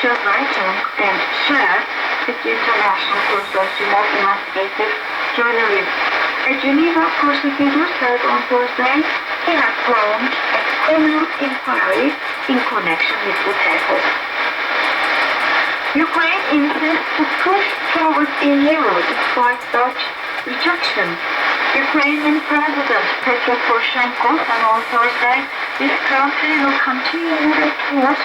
shall write and share with the International Consortium of Investigative Journalists. A Geneva prosecutor said on Thursday he had launched a criminal inquiry in connection with the takeover. Ukraine insists to push towards EU despite Dutch rejection. Ukrainian President Petro Poroshenko said on Thursday this country will continue moving towards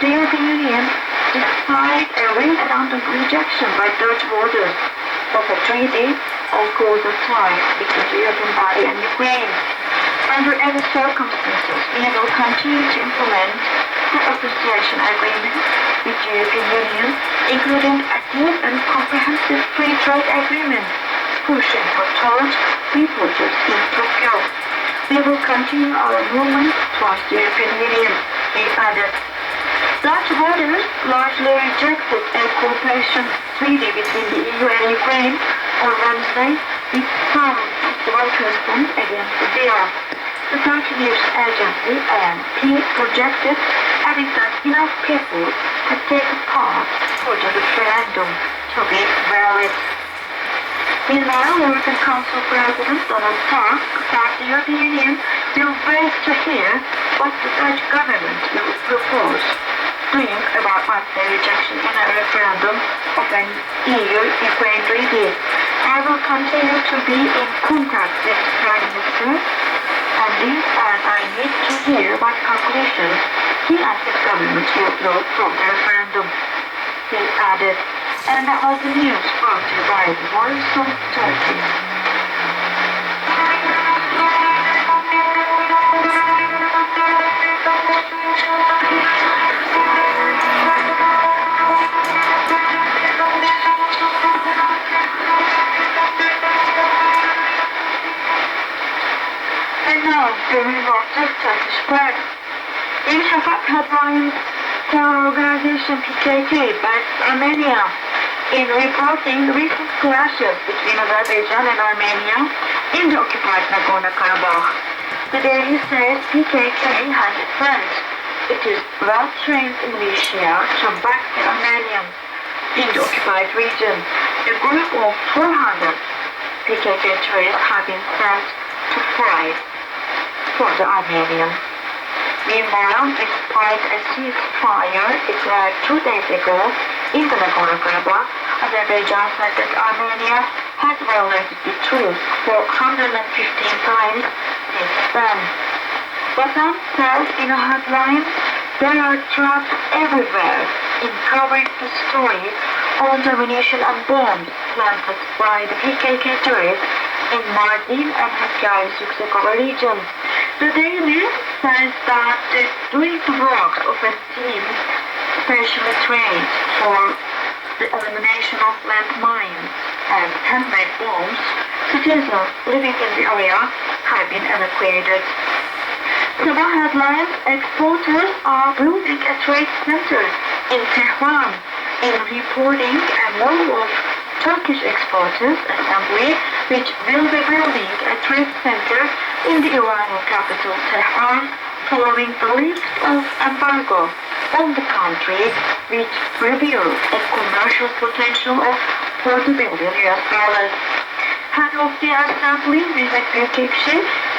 the European Union despite a resounding rejection by Dutch voters of a treaty on closer ties between the European body and Ukraine. Under any circumstances, we will continue to implement the association agreement with the European Union, including a deep and comprehensive free trade agreement, pushing for told reporters in Tokyo. We will continue our movement towards the European Union, he added. Dutch voters largely rejected a cooperation treaty between the EU and Ukraine on Wednesday, with some 51% against the deal. The Dutch news agency ANP projected, adding that enough people had taken part for the referendum to be valid. Meanwhile, European Council President Donald Tusk said the European Union will wait to hear what the Dutch government will propose doing about the rejection in a referendum of an EU-Ukraine treaty. I will continue to be in contact with the Prime Minister on this, and I need to hear what conclusions he and his government will draw from the referendum, he added. And that was the news brought to you by the Voice of Turkey. And now, the result of Turkish press. In Shafak headlines, terror organization PKK backs Armenia in reporting recent clashes between Azerbaijan and Armenia in the occupied Nagorno-Karabakh. The daily says PKK has sent its well-trained militia to back the Armenians in the occupied region. A group of 400 PKK terrorists have been sent to fight for the Armenians. Meanwhile, despite a ceasefire declared 2 days ago in the Nagorno-Karabakh, Azerbaijan said that Armenia has violated the truce for 115 times since then. Basan said in a headline, there are traps everywhere in covering the story on the ammunition and bombs planted by the PKK terrorists in Mardin and Hakkari Suksakova region. The Daily says that doing the work of a team specially trained for the elimination of landmines and handmade bombs, citizens living in the area have been evacuated. Sabah headlines, exporters are building a trade center in Tehran in reporting a move of Turkish exporters assembly, which will be building a trade center in the Iranian capital Tehran following the lift of embargo on the country, which revealed a commercial potential of $40 billion. Head of the assembly, Mehmet Büyükekşi,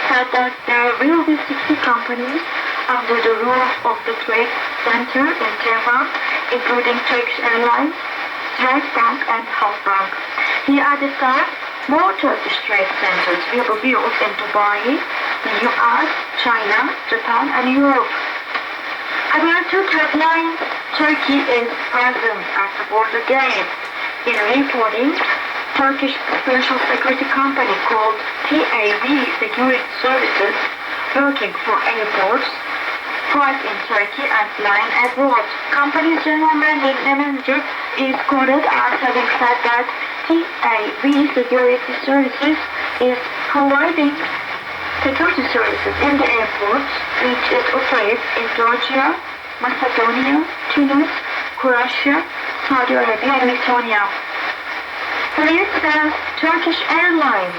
said that there will be 60 companies under the roof of the trade center in Tehran, including Turkish Airlines, Trade Bank and Halkbank. He added that more Turkish trade centers will be built in Dubai, the US, China, Japan and Europe. Habertürk headline, Turkey is present at the border gate. In reporting, Turkish special security company called TAV Security Services, working for airports, flies in Turkey and flying abroad. Company's general manager is quoted as having said that TAV Security Services is providing security services in the airports, which it operates in Georgia, Macedonia, Tunis, Croatia, Saudi Arabia and Lithuania. Police says Turkish Airlines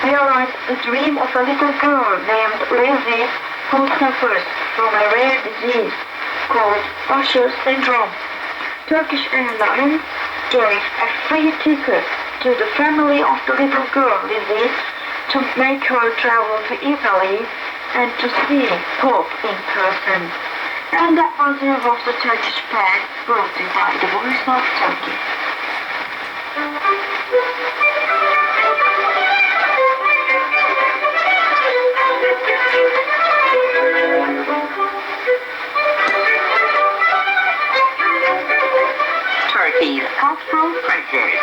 realized the dream of a little girl named Lizzie who suffers from a rare disease called Usher syndrome. Turkish Airlines gave a free ticket to the family of the little girl Lizzie to make her travel to Italy and to see Pope in person. And that was the of the Turkish flag brought to you by the Voice of Turkey. Turkey's cultural treasures.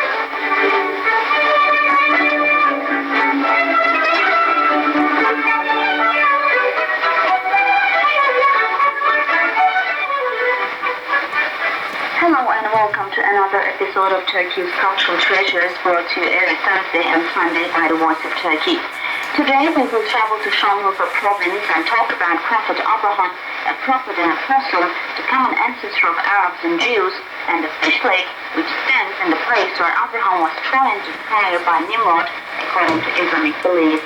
Hello and welcome to another episode of Turkey's Cultural Treasures, brought to you every Thursday and Sunday by the Voice of Turkey. Today we will travel to Shortwave province and talk about Prophet Abraham, a prophet and apostle, the common ancestor of Arabs and Jews, and the fish lake which stands in the place where Abraham was thrown into fire by Nimrod, according to Islamic belief.